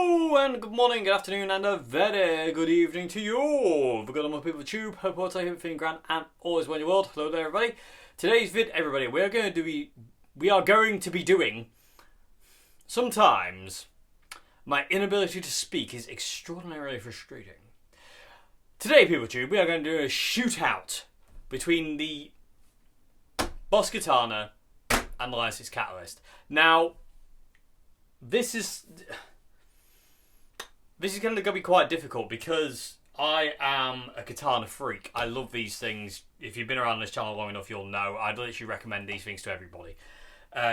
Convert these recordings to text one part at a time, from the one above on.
Hello and good morning, good afternoon and a very good evening to you. We've got more people on tube, hope all time feeling grand and always well in your world. Hello there everybody. Today's vid, everybody, we are going to be doing sometimes my inability to speak is extraordinarily frustrating. Today, people tube, we are going to do a shootout between the Boss Katana and the Line 6 Catalyst. Now, this is going to be quite difficult because I am a katana freak. I love these things. If you've been around this channel long enough, you'll know. I'd literally recommend these things to everybody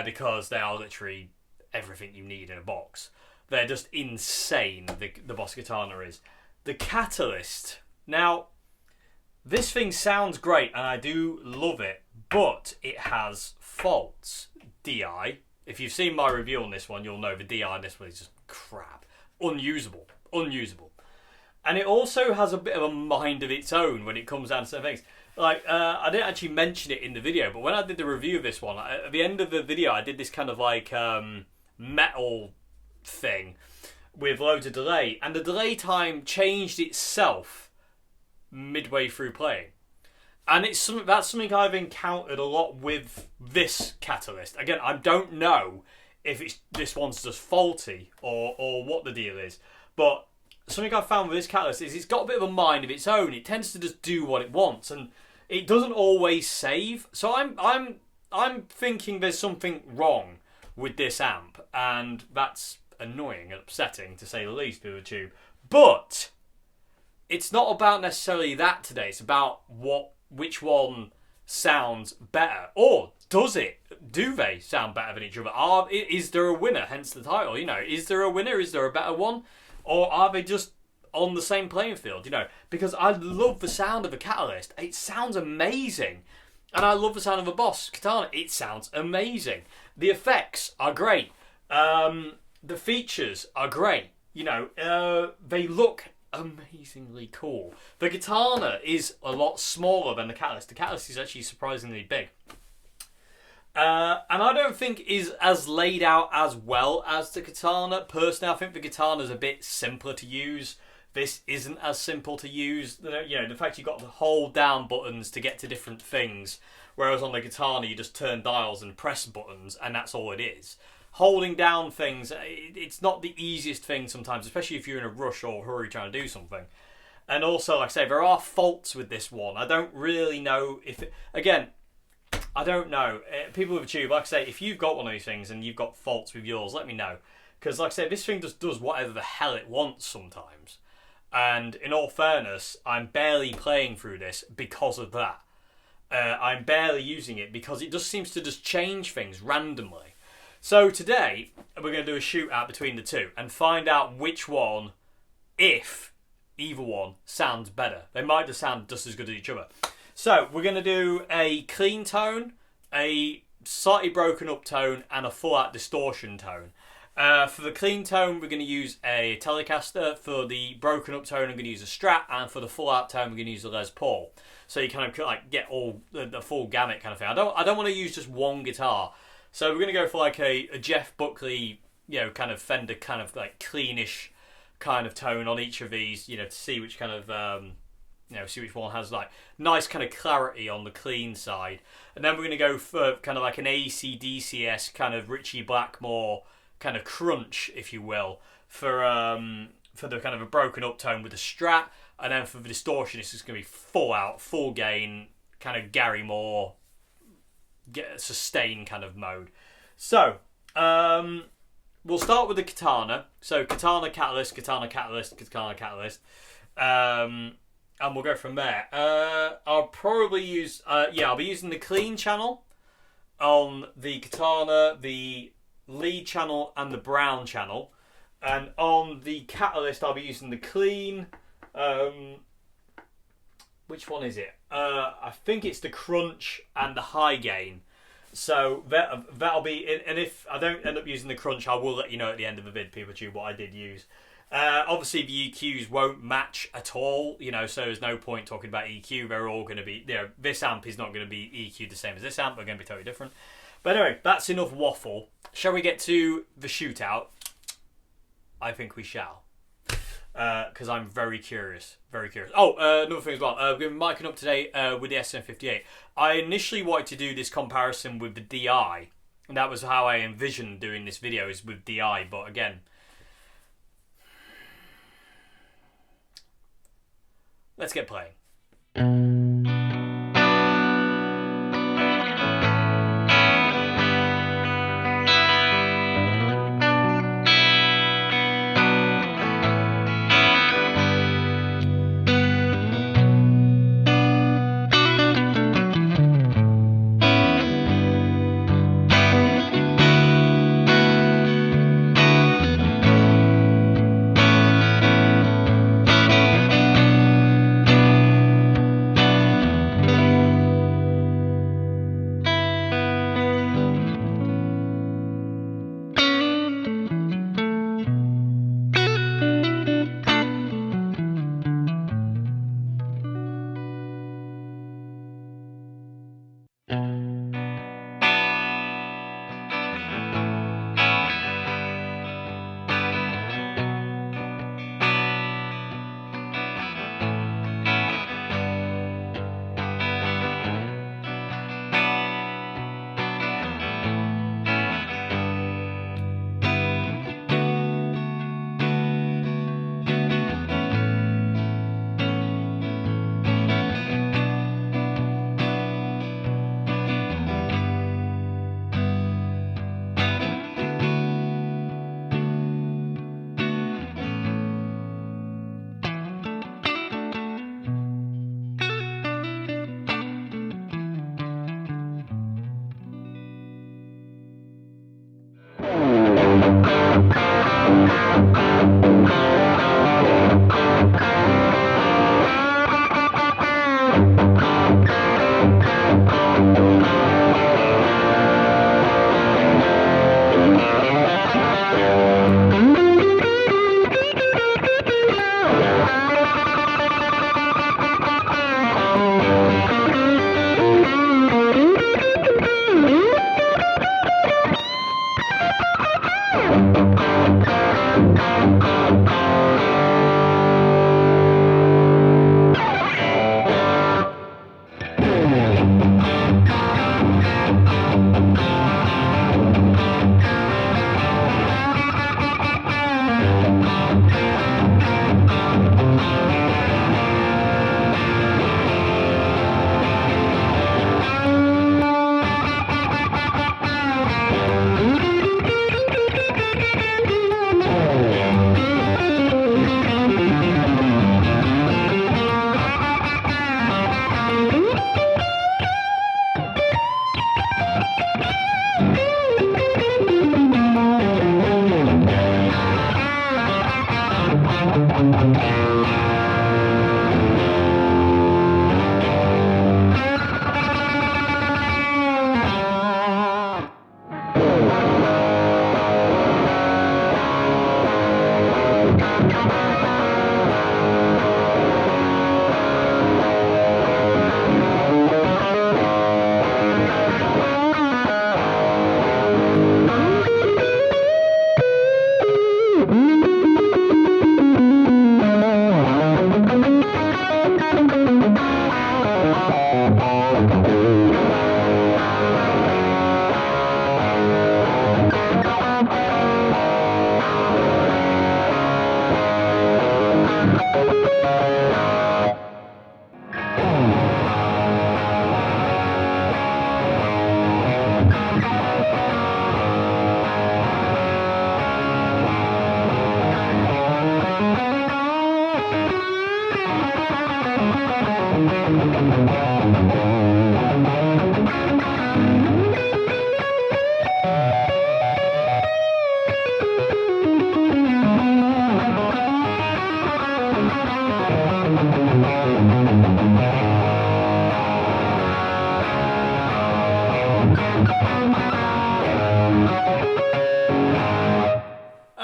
because they are literally everything you need in a box. They're just insane, the Boss Katana is. The Catalyst. Now, this thing sounds great and I do love it, but it has faults. DI. If you've seen my review on this one, you'll know the DI on this one is just crap. Unusable. And it also has a bit of a mind of its own when it comes down to certain things. Like, I didn't actually mention it in the video, but when I did the review of this one, at the end of the video, I did this kind of like metal thing with loads of delay, and the delay time changed itself midway through playing. And that's something I've encountered a lot with this Catalyst. Again, I don't know if this one's just faulty or what the deal is, but something I've found with this Catalyst is it's got a bit of a mind of its own. It tends to just do what it wants, and it doesn't always save. So I'm thinking there's something wrong with this amp, and that's annoying and upsetting to say the least, people tube. But it's not about necessarily that today. It's about which one sounds better, or does it? Do they sound better than each other? Is there a winner? Hence the title. You know, is there a winner? Is there a better one, or are they just on the same playing field? You know, because I love the sound of a Catalyst. It sounds amazing, and I love the sound of a Boss Katana. It sounds amazing. The effects are great. The features are great. You know, they look amazingly cool. The Katana is a lot smaller than the Catalyst. The Catalyst is actually surprisingly big. And I don't think is as laid out as well as the Katana. Personally, I think the Katana is a bit simpler to use. This isn't as simple to use. You know, the fact you've got to hold down buttons to get to different things, whereas on the Katana you just turn dials and press buttons, and that's all it is. Holding down things, it's not the easiest thing sometimes, especially if you're in a rush or hurry trying to do something. And also, like I say, there are faults with this one. I don't really know if again, I don't know. People with a tube, like I say, if you've got one of these things and you've got faults with yours, let me know. Because, like I say, this thing just does whatever the hell it wants sometimes. And in all fairness, I'm barely playing through this because of that. I'm barely using it because it just seems to just change things randomly. So today, we're going to do a shootout between the two and find out which one, if either one, sounds better. They might just sound just as good as each other. So we're going to do a clean tone, a slightly broken up tone, and a full out distortion tone. For the clean tone, we're going to use a Telecaster. For the broken up tone, I'm going to use a Strat, and for the full out tone, we're going to use a Les Paul. So you kind of like get all the full gamut kind of thing. I don't want to use just one guitar. So we're going to go for like a Jeff Buckley, you know, kind of Fender kind of like cleanish kind of tone on each of these, you know, to see which kind of, you know, see which one has like nice kind of clarity on the clean side. And then we're going to go for kind of like an AC/DCS kind of Ritchie Blackmore kind of crunch, if you will, for the kind of a broken up tone with the Strat. And then for the distortion, this is going to be full out, full gain, kind of Gary Moore, sustain kind of mode. So we'll start with the Katana. So Katana Catalyst, Katana Catalyst, Katana Catalyst, and we'll go from there. I'll probably use I'll be using the clean channel on the Katana, the lead channel, and the brown channel, and on the Catalyst I'll be using the clean. Which one is it? I think it's the crunch and the high gain. So that'll be, and if I don't end up using the crunch, I will let you know at the end of the vid, people tube, what I did use. Obviously the EQs won't match at all, you know, so there's no point talking about EQ. They're all going to be, you know, this amp is not going to be EQ'd the same as this amp. They're going to be totally different. But anyway, that's enough waffle. Shall we get to the shootout? I think we shall. Because I'm very curious. Very curious. Oh, another thing as well. We're going to be micing up today with the SM58. I initially wanted to do this comparison with the DI. And that was how I envisioned doing this video, is with DI. But again, let's get playing.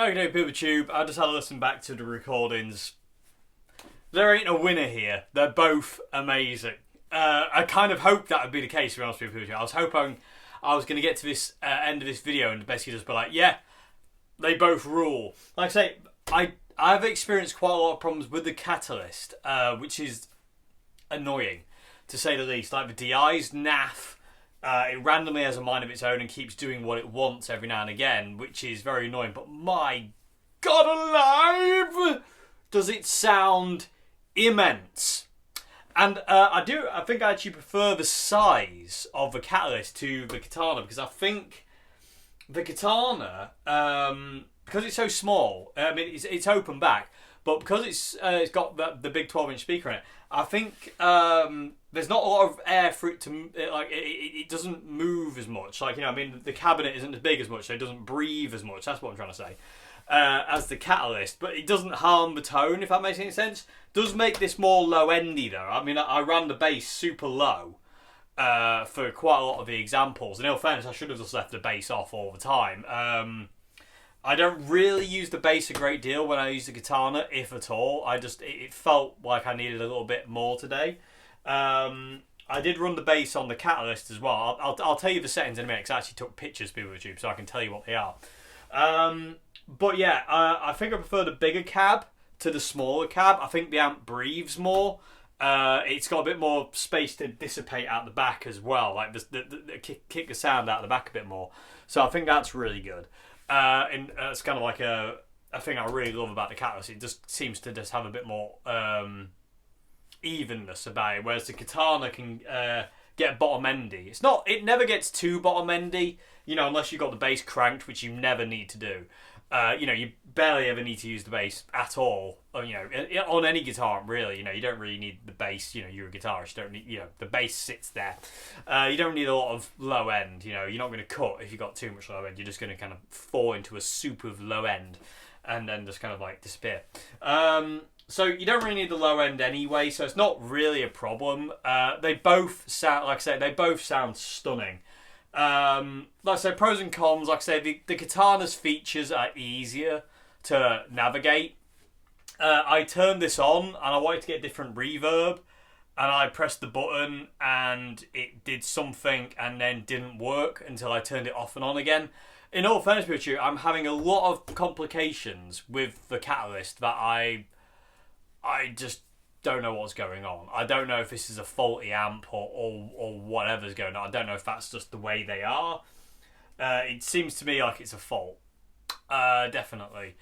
Okay, POTT, I just had to listen back to the recordings. There ain't a winner here. They're both amazing. I kind of hoped that would be the case, to be honest with you, POTT. I was hoping I was going to get to this end of this video and basically just be like, yeah, They both rule. Like I say, I've experienced quite a lot of problems with the Catalyst, which is annoying, to say the least. Like the DI's naff. It randomly has a mind of its own and keeps doing what it wants every now and again, which is very annoying. But my God alive, does it sound immense. And I think I actually prefer the size of the Catalyst to the Katana, because I think the Katana, because it's so small, I mean, it's open back, but because it's got the big 12-inch speaker in it, I think there's not a lot of air for it to, like, it doesn't move as much. Like, I mean, the cabinet isn't as big as much, so it doesn't breathe as much. That's what I'm trying to say. As the Catalyst, but it doesn't harm the tone, if that makes any sense. Does make this more low-endy, though. I mean, I ran the bass super low for quite a lot of the examples. In all fairness, I should have just left the bass off all the time. I don't really use the bass a great deal when I use the Katana, if at all. It felt like I needed a little bit more today. I did run the bass on the Catalyst as well. I'll tell you the settings in a minute, because I actually took pictures for YouTube, so I can tell you what they are. But yeah, I think I prefer the bigger cab to the smaller cab. I think the amp breathes more. It's got a bit more space to dissipate out the back as well, like kick the sound out the back a bit more. So I think that's really good. And it's kind of like a thing I really love about the Catalyst. It just seems to just have a bit more evenness about it, whereas the Katana can get bottom-endy. It never gets too bottom-endy, unless you've got the bass cranked, which you never need to do. You barely ever need to use the bass at all. On any guitar, really. You don't really need the bass. You're a guitarist. You don't need. The bass sits there. You don't need a lot of low end. You're not going to cut if you've got too much low end. You're just going to kind of fall into a soup of low end, and then just kind of like disappear. So you don't really need the low end anyway. So it's not really a problem. They both sound, like I say, they both sound stunning. Like I say, pros and cons. Like I say, the Katana's features are easier to navigate. I turned this on and I wanted to get different reverb, and I pressed the button and it did something and then didn't work until I turned it off and on again. In all fairness with you, I'm having a lot of complications with the Catalyst that I just don't know what's going on. I don't know if this is a faulty amp or whatever's going on. I don't know if that's just the way they are. It seems to me like it's a fault. Definitely.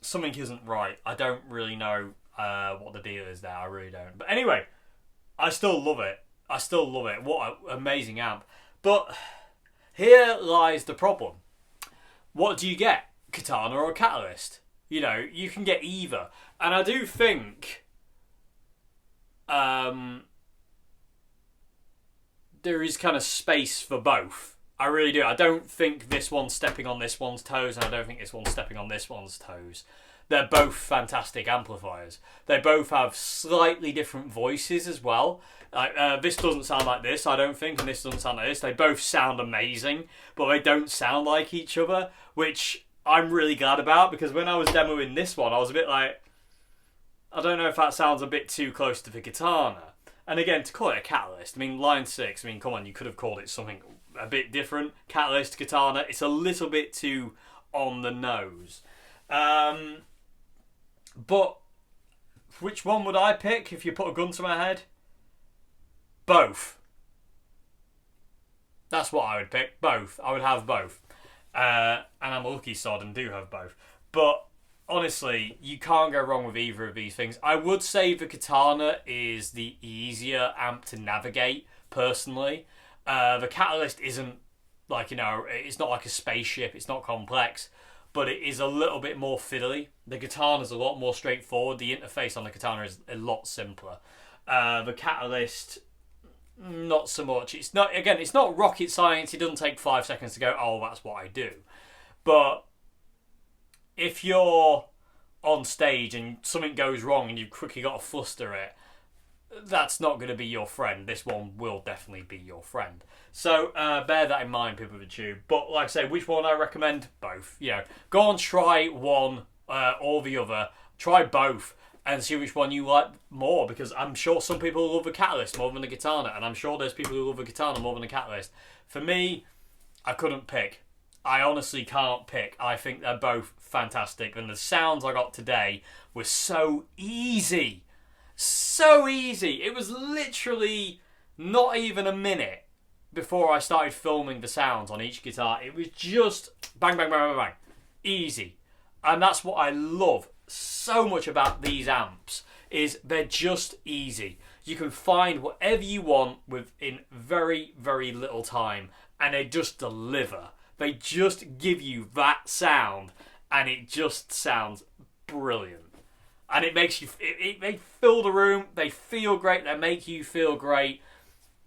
Something isn't right. I don't really know what the deal is there. I really don't. But anyway, I still love it. What an amazing amp. But here lies the problem. What do you get? Katana or Catalyst? You can get either. And I do think there is kind of space for both. I really do. I don't think this one's stepping on this one's toes, and I don't think this one's stepping on this one's toes. They're both fantastic amplifiers. They both have slightly different voices as well. This doesn't sound like this, I don't think, and this doesn't sound like this. They both sound amazing, but they don't sound like each other, which I'm really glad about, because when I was demoing this one, I was a bit like, I don't know if that sounds a bit too close to the Katana. And again, to call it a Catalyst, I mean, line 6, I mean, come on, you could have called it something a bit different. Catalyst, Katana, it's a little bit too on the nose. But which one would I pick if you put a gun to my head? Both. That's what I would pick. Both. I would have both. And I'm a lucky sod and do have both. But honestly, you can't go wrong with either of these things. I would say the Katana is the easier amp to navigate, personally. The Catalyst isn't like, it's not like a spaceship. It's not complex. But it is a little bit more fiddly. The Katana's a lot more straightforward. The interface on the Katana is a lot simpler. The Catalyst, not so much. It's not rocket science. It doesn't take 5 seconds to go, oh, that's what I do. But if you're on stage and something goes wrong and you've quickly got to fluster it, that's not going to be your friend. This one will definitely be your friend. So bear that in mind, people of the tube. But like I say, which one I recommend? Both. Go on, try one or the other. Try both and see which one you like more, because I'm sure some people love the Catalyst more than the Katana, and I'm sure there's people who love the Katana more than the Catalyst. For me, I couldn't pick. I honestly can't pick. I think they're both fantastic, and the sounds I got today were so easy. So easy. It was literally not even a minute before I started filming the sounds on each guitar. It was just bang, bang, bang, bang, bang. Easy. And that's what I love so much about these amps, is they're just easy. You can find whatever you want within very, very little time, and they just deliver. They just give you that sound, and it just sounds brilliant. And it makes you, they fill the room, they feel great, they make you feel great.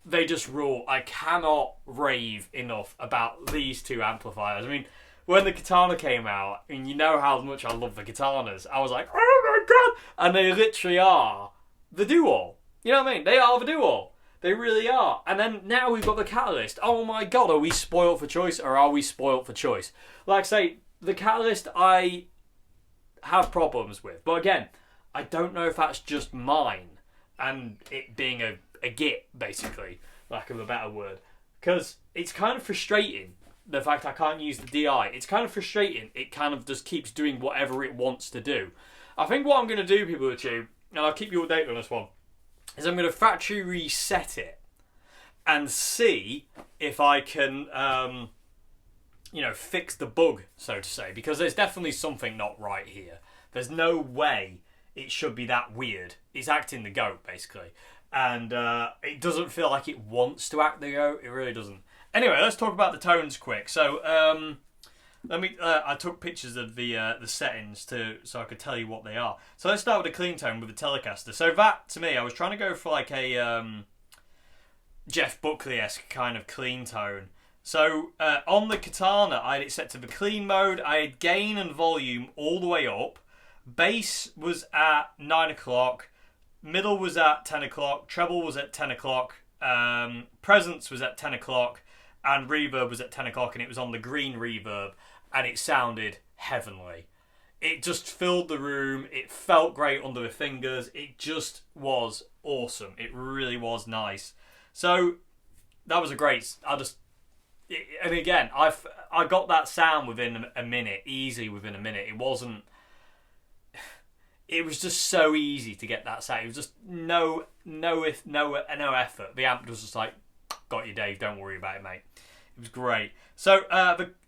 They just rule. I cannot rave enough about these two amplifiers. I mean, when the Katana came out, and you know how much I love the Katanas, I was like, oh my god! And they literally are the do-all. You know what I mean? They are the do-all. They really are. And then now we've got the Catalyst. Oh my god, are we spoiled for choice, or are we spoiled for choice? Like I say, the Catalyst I have problems with. But again, I don't know if that's just mine, and it being a git, basically, lack of a better word. Because it's kind of frustrating, the fact I can't use the DI. It's kind of frustrating. It kind of just keeps doing whatever it wants to do. I think what I'm going to do, people of YouTube, and I'll keep you updated on this one, is I'm going to factory reset it and see if I can, fix the bug, so to say. Because there's definitely something not right here. There's no way it should be that weird. It's acting the goat, basically. And it doesn't feel like it wants to act the goat. It really doesn't. Anyway, let's talk about the tones quick. So, I took pictures of the settings so I could tell you what they are. So let's start with the clean tone with the Telecaster. So that, to me, I was trying to go for like a Jeff Buckley-esque kind of clean tone. So on the Katana, I had it set to the clean mode. I had gain and volume all the way up. Bass was at 9 o'clock. Middle was at 10 o'clock. Treble was at 10 o'clock. Presence was at 10 o'clock. And reverb was at 10 o'clock, and it was on the green reverb, and it sounded heavenly. It just filled the room. It felt great under the fingers. It just was awesome. It really was nice. So that was a great. And again, I got that sound within a minute, easy within a minute. It wasn't. It was just so easy to get that sound. It was just no effort. The amp was just like, got you, Dave. Don't worry about it, mate. It was great. So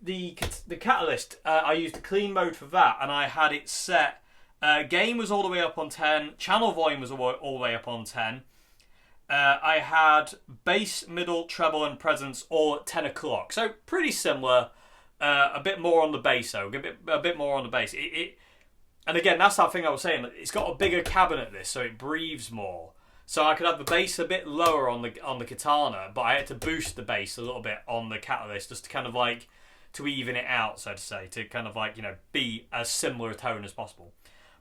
the Catalyst, I used the clean mode for that, and I had it set. Gain was all the way up on 10. Channel volume was all the way up on 10. I had bass, middle, treble, and presence all at 10 o'clock. So pretty similar. A bit more on the bass, though. A bit more on the bass. And again, that's that thing I was saying. It's got a bigger cabinet, this, so it breathes more. So I could have the bass a bit lower on the Katana, but I had to boost the bass a little bit on the Catalyst just to kind of like, to even it out, so to say, to kind of like, be as similar a tone as possible.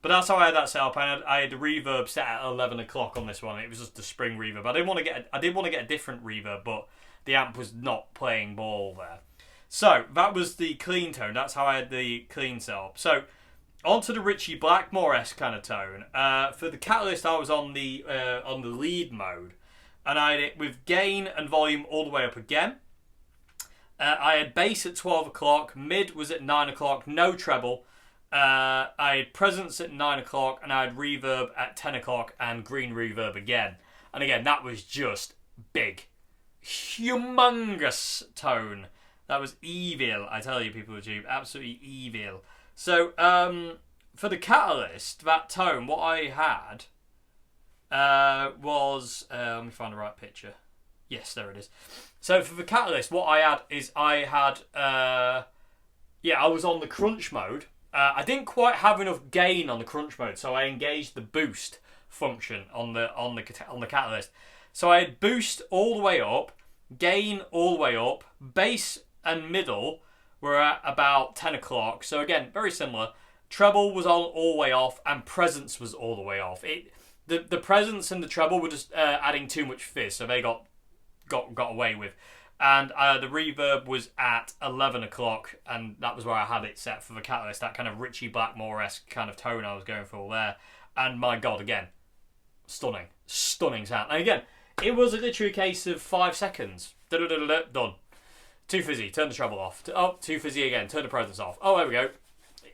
But that's how I had that set up. I had the reverb set at 11 o'clock on this one. It was just the spring reverb. I did want to get a different reverb, but the amp was not playing ball there. So that was the clean tone. That's how I had the clean set up. So onto the Ritchie Blackmore-esque kind of tone. For the Catalyst, I was on the lead mode, and I had it with gain and volume all the way up again. I had bass at 12 o'clock, mid was at 9 o'clock, no treble. I had presence at 9 o'clock, and I had reverb at 10 o'clock, and green reverb again. And again, that was just big. Humongous tone. That was evil, I tell you, people of YouTube. Absolutely evil. So, for the Catalyst, that tone, what I had was... let me find the right picture. Yes, there it is. So, for the Catalyst, what I had is I was on the crunch mode. I didn't quite have enough gain on the crunch mode, so I engaged the boost function on the Catalyst. So I had boost all the way up, gain all the way up, bass and middle were at about 10 o'clock. So again, very similar. Treble was all the way off, and presence was all the way off. The presence and the treble were just adding too much fizz, so they got away with. And the reverb was at 11 o'clock, and that was where I had it set for the Catalyst, that kind of Ritchie Blackmore-esque kind of tone I was going for there. And my God, again, stunning sound. And again, it was literally a case of 5 seconds. Done. Too fizzy, turn the treble off. Oh, too fizzy again, turn the presence off. Oh, there we go.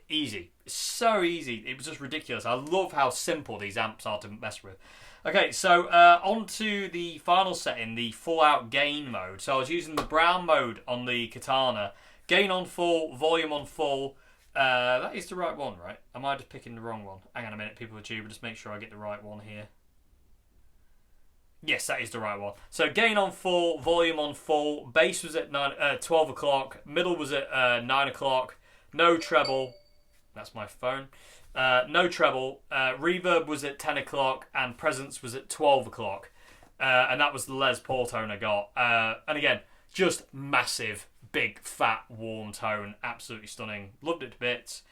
Easy. It's so easy. It was just ridiculous. I love how simple these amps are to mess with. Okay, so on to the final setting, the full out gain mode. So I was using the brown mode on the Katana. Gain on full, volume on full. That is the right one, right? Am I just picking the wrong one? Hang on a minute, people of YouTube, just make sure I get the right one here. Yes, that is the right one. So gain on full, volume on full. Bass was at 12 o'clock. Middle was at 9 o'clock. No treble. That's my phone. No treble. Reverb was at 10 o'clock and presence was at 12 o'clock. And that was the Les Paul tone I got. And again, just massive, big, fat, warm tone. Absolutely stunning. Loved it to bits.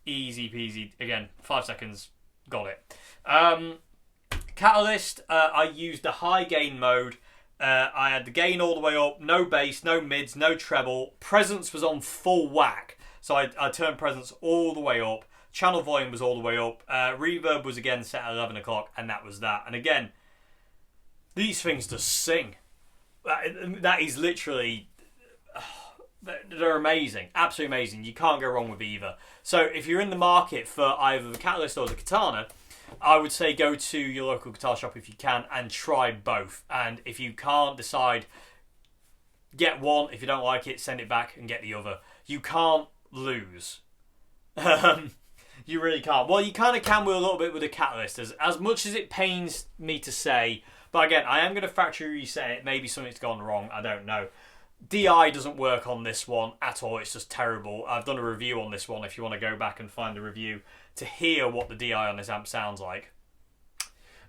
Easy peasy. Again, 5 seconds. Got it. Catalyst, I used the high gain mode. I had the gain all the way up. No bass, no mids, no treble. Presence was on full whack. So I turned presence all the way up. Channel volume was all the way up. Reverb was again set at 11 o'clock, and that was that. And again, these things just sing. That is literally... they're amazing. Absolutely amazing. You can't go wrong with either. So if you're in the market for either the Catalyst or the Katana, I would say go to your local guitar shop if you can and try both. And if you can't decide, get one. If you don't like it, send it back and get the other. You can't lose. You really can't. Well, you kind of can with a little bit with the Catalyst, as much as it pains me to say. But again, I am going to factory reset it. Maybe something's gone wrong. I don't know. DI doesn't work on this one at all. It's just terrible. I've done a review on this one if you want to go back and find the review to hear what the DI on this amp sounds like.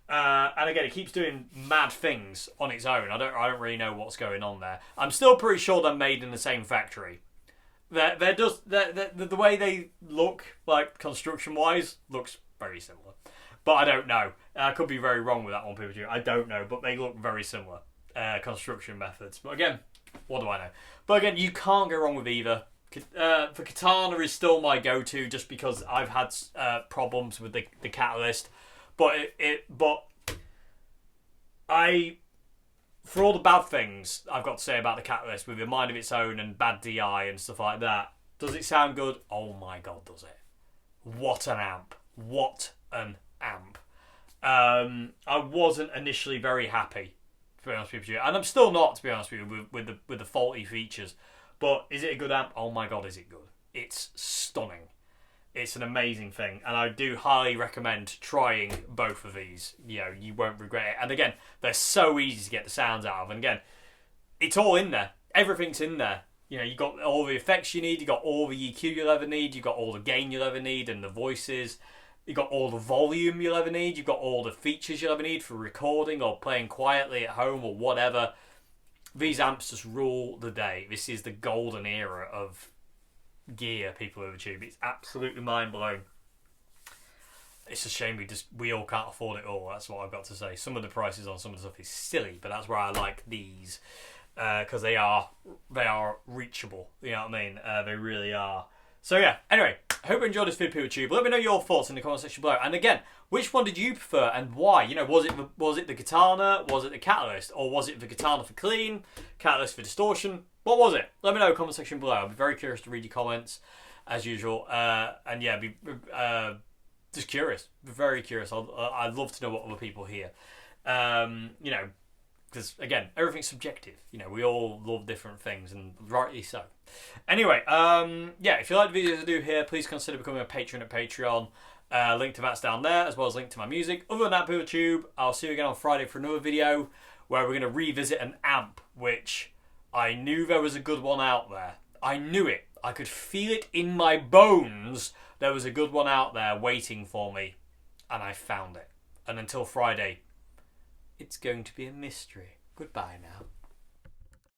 And again, it keeps doing mad things on its own. I don't really know what's going on there. I'm still pretty sure they're made in the same factory. They're just the way they look, like construction wise, looks very similar. But I don't know. I could be very wrong with that one, people. I don't know, but they look very similar construction methods. But again, what do I know? But again, you can't go wrong with either. For Katana is still my go-to, just because I've had problems with the Catalyst. But for all the bad things I've got to say about the Catalyst, with a mind of its own and bad DI and stuff like that, does it sound good? Oh my god, does it? What an amp. What an amp. I wasn't initially very happy, to be honest with you. And I'm still not, to be honest with you, with the faulty features. But is it a good amp? Oh my god, is it good. It's stunning. It's an amazing thing, and I do highly recommend trying both of these. You know, you won't regret it. And again, they're so easy to get the sounds out of. And again, it's all in there. Everything's in there. You know, you got all the effects you need. You got all the EQ you'll ever need. You got all the gain you'll ever need, and the voices. You got all the volume you'll ever need. You got all the features you'll ever need for recording or playing quietly at home or whatever. These amps just rule the day. This is the golden era of gear, people over tube. It's absolutely mind-blowing. It's a shame we all can't afford it all. That's what I've got to say. Some of the prices on some of the stuff is silly, but that's where I like these, because they are reachable. You know what I mean? They really are. So yeah, anyway, I hope you enjoyed this video, YouTube. Let me know your thoughts in the comment section below. And again, which one did you prefer and why? You know, was it the Katana, was it the Catalyst, or was it the Katana for clean, Catalyst for distortion? What was it? Let me know in the comment section below. I'll be very curious to read your comments, as usual. And yeah, just curious, very curious. I'd love to know what other people hear. You know, because again, everything's subjective. You know, we all love different things, and rightly so. Anyway, yeah, if you like the videos I do here, please consider becoming a patron at Patreon. Link to that's down there, as well as link to my music. Other than that, YouTube, I'll see you again on Friday for another video where we're going to revisit an amp, which I knew there was a good one out there. I knew it. I could feel it in my bones. There was a good one out there waiting for me, and I found it. And until Friday, it's going to be a mystery. Goodbye now.